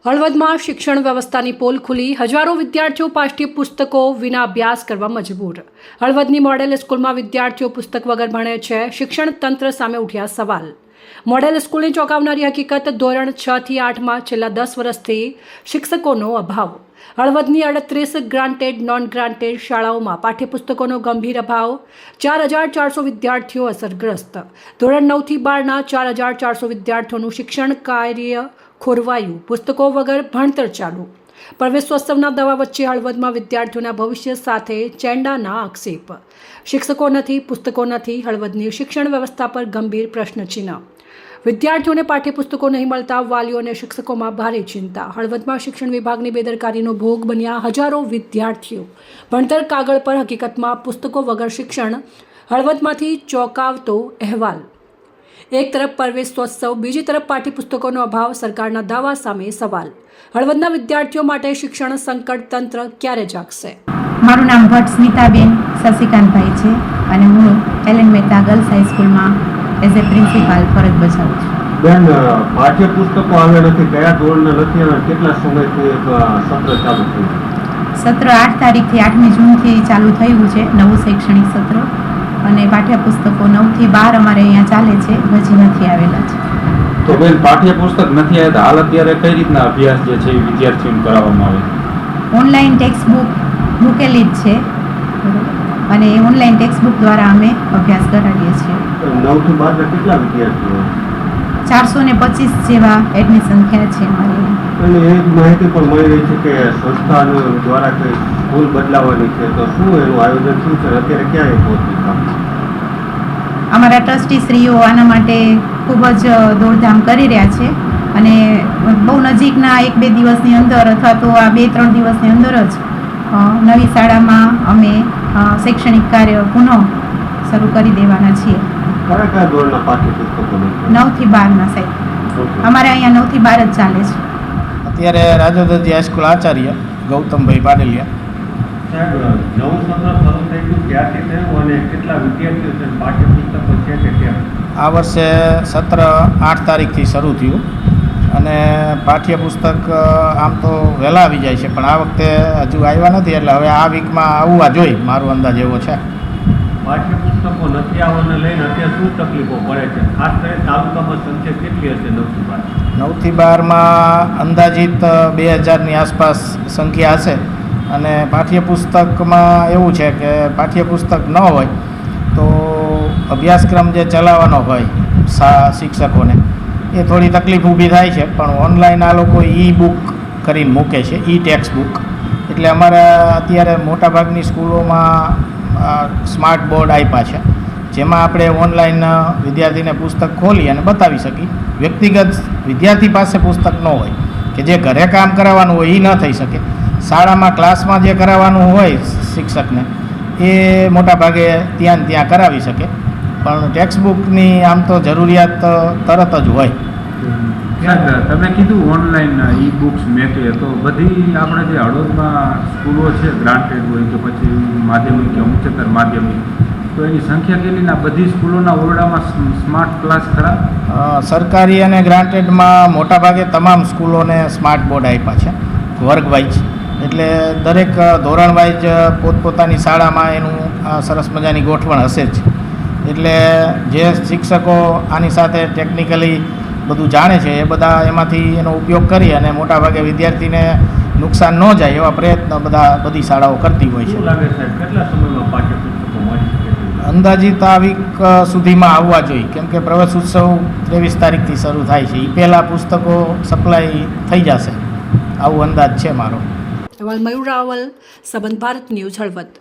હળવદમાં શિક્ષણ વ્યવસ્થાની પોલ ખુલી, હજારો વિદ્યાર્થીઓ પાઠ્યપુસ્તકો વિના અભ્યાસ કરવા મજબૂર। હળવદની મોડેલ સ્કૂલમાં વિદ્યાર્થીઓ પુસ્તક વગર ભણે છે। શિક્ષણ તંત્ર સામે ઉઠ્યા સવાલ। મોડેલ સ્કૂલની ચોંકાવનારી હકીકત, ધોરણ 6 થી 8માં છેલ્લા 10 વર્ષથી શિક્ષકોનો અભાવ। હળવદની 38 ગ્રાન્ટેડ નોન ગ્રાન્ટેડ શાળાઓમાં પાઠ્યપુસ્તકોનો ગંભીર અભાવ। 4400 વિદ્યાર્થીઓ અસરગ્રસ્ત। ધોરણ 9 થી 12ના 4400 વિદ્યાર્થીઓનું શિક્ષણ કાર્ય ખોરવાયું। પુસ્તકો વગર ભણતર ચાલુ। પ્રવેશોત્સવના દાવા વચ્ચે હળવદમાં વિદ્યાર્થીઓના ભવિષ્ય સાથે ચેંડાના આક્ષેપ। શિક્ષકો નથી, પુસ્તકો નથી। હળવદની શિક્ષણ વ્યવસ્થા પર ગંભીર પ્રશ્નચિહ્ન। વિદ્યાર્થીઓને પાઠ્યપુસ્તકો નહીં મળતા વાલીઓ અને શિક્ષકોમાં ભારે ચિંતા। હળવદમાં શિક્ષણ વિભાગની બેદરકારીનો ભોગ બન્યા હજારો વિદ્યાર્થીઓ। ભણતર કાગળ પર, હકીકતમાં પુસ્તકો વગર શિક્ષણ। હળવદમાંથી ચોંકાવતો અહેવાલ। એક તરફ પ્રવેશોત્સવ, બીજી તરફ પાઠ્યપુસ્તકોનો અભાવ। સરકારના દાવા સામે સવાલ। હળવદના વિદ્યાર્થીઓ માટે શિક્ષણ સંકટ, તંત્ર ક્યારે જાગશે? મારું નામ ભટ્ટ સ્મિતાબેન શશિકાંતભાઈ છે અને હું એલએન મહેતા ગર્લ્સ હાઈસ્કૂલમાં એઝ એ પ્રિન્સિપાલ ફરજ બજાવું છું। બેન, પાઠ્યપુસ્તકો આવે નથી, કયા ધોરણના નથી અને કેટલા સમયથી સત્ર ચાલુ થયું? સત્ર 8 તારીખથી 8મી જૂનથી ચાલુ થયું છે, નવું શૈક્ષણિક સત્ર, અને પાઠ્યપુસ્તકો 9 થી 12 અમારે અહીંયા ચાલે છે, હજી નથી આવેલા છે। તો બેન, પાઠ્યપુસ્તક નથી આવ્યા, હાલ અત્યારે કઈ રીતના અભ્યાસ જે છે એ વિદ્યાર્થીઓને કરાવવામાં આવે? ઓનલાઈન ટેક્સ્ટ બુક મૂકેલી જ છે અને ઓનલાઈન ટેક્સ્ટ બુક દ્વારા અમે અભ્યાસ કરાવીએ છીએ। 9 થી 12 કેટલા વિદ્યાર્થીઓ? 425 જેવા એડમિશન થયા છે અમારે। અને એ માહિતી પણ મળી રહી છે કે સંસ્થા દ્વારા કઈ સ્કૂલ બદલાવવાની છે, તો શું એનું આયોજન શું છે, અત્યારે ક્યાં એ પહોંચ્યું? અમારા ટ્રસ્ટીશ્રીઓ આના માટે ખૂબ જ દોડધામ કરી રહ્યા છે અને બહુ નજીકના 1-2 દિવસની અંદર અથવા તો આ 2-3 દિવસની અંદર જ નવી શાળામાં અમે શૈક્ષણિક કાર્ય પુનઃ શરૂ કરી દેવાના છીએ। કયા કયા ધોરણના પાઠ્યપુસ્તકો? 9 થી 12ના સાહેબ, અમારે અહીંયા 9 થી 12 જ ચાલે છે। અત્યારે રાજોદરજી હાઈસ્કૂલ આચાર્ય ગૌતમભાઈ પાડલિયા। સાહેબ, નવું સત્ર શરૂ થઈ ગયું, ક્યારથી થયું અને કેટલા વિદ્યાર્થીઓ છે, પાઠ્યપુસ્તકો છે કે કેમ? આ વર્ષે સત્ર 8 તારીખથી શરૂ થયું અને પાઠ્યપુસ્તક આમ તો વહેલા આવી જાય છે, પણ આ વખતે હજુ આવ્યા નથી, એટલે હવે આ વીકમાં આવવા જોઈએ, મારો અંદાજ એવો છે। પાઠ્યપુસ્તકો નથી આવવાને લઈને અત્યારે શું તકલીફો પડે છે? ખાસ કરીને તાલુકામાં સંખ્યા કેટલી હશે? 9 થી 12 9 થી 12માં અંદાજિત 2000ની આસપાસ સંખ્યા હશે અને પાઠ્યપુસ્તકમાં એવું છે કે પાઠ્યપુસ્તક ન હોય તો અભ્યાસક્રમ જે ચલાવવાનો હોય શિક્ષકોને એ થોડી તકલીફ ઊભી થાય છે, પણ ઓનલાઈન આ લોકો ઈ બુક કરીને મૂકે છે, ઈ ટેક્સ્ટ બુક। એટલે અમારા અત્યારે મોટાભાગની સ્કૂલોમાં સ્માર્ટ બોર્ડ આપ્યા છે, જેમાં આપણે ઓનલાઈન વિદ્યાર્થીને પુસ્તક ખોલી અને બતાવી શકીએ। વ્યક્તિગત વિદ્યાર્થી પાસે પુસ્તક ન હોય કે જે ઘરે કામ કરાવવાનું હોય એ ન થઈ શકે। શાળામાં ક્લાસમાં જે કરાવવાનું હોય શિક્ષકને એ મોટાભાગે ત્યાં કરાવી શકે, પણ ટેક્સ્ટ બુકની આમ તો જરૂરિયાત તરત જ હોય। તમે કીધું ઓનલાઈન ઈ બુક્સ મેકે, તો બધી આપણે જે હળવદમાં સ્કૂલો છે, ગ્રાન્ટેડ હોય કે પછી માધ્યમિક કે ઉચ્ચતર માધ્યમિક, તો એની સંખ્યા કેટલીના બધી સ્કૂલોના ઓરડામાં સ્માર્ટ ક્લાસ ખરા? સરકારી અને ગ્રાન્ટેડમાં મોટાભાગે તમામ સ્કૂલોને સ્માર્ટ બોર્ડ આપ્યા છે, વર્ગ વાઇઝ, એટલે દરેક ધોરણ વાઇઝ પોતપોતાની શાળામાં એનું સરસ મજાની ગોઠવણ હશે જ। એટલે જે શિક્ષકો આની સાથે ટેકનિકલી બધું જાણે છે એ બધા એમાંથી એનો ઉપયોગ કરી અને મોટાભાગે વિદ્યાર્થીને નુકસાન ન જાય એવા પ્રયત્નો બધી શાળાઓ કરતી હોય છે। શું લાગે સાહેબ, કેટલા સમયમાં પાઠ્યપુસ્તકો મળી શકે? અંદાજિત આ વીક સુધીમાં આવવા જોઈએ, કેમ કે પ્રવેશ ઉત્સવ 23 તારીખથી શરૂ થાય છે, એ પહેલાં પુસ્તકો સપ્લાય થઈ જશે, આવો અંદાજ છે મારો। અહેવાલ મયુર રાવલ, સંબંધ ભારત ન્યૂઝ, હળવદ।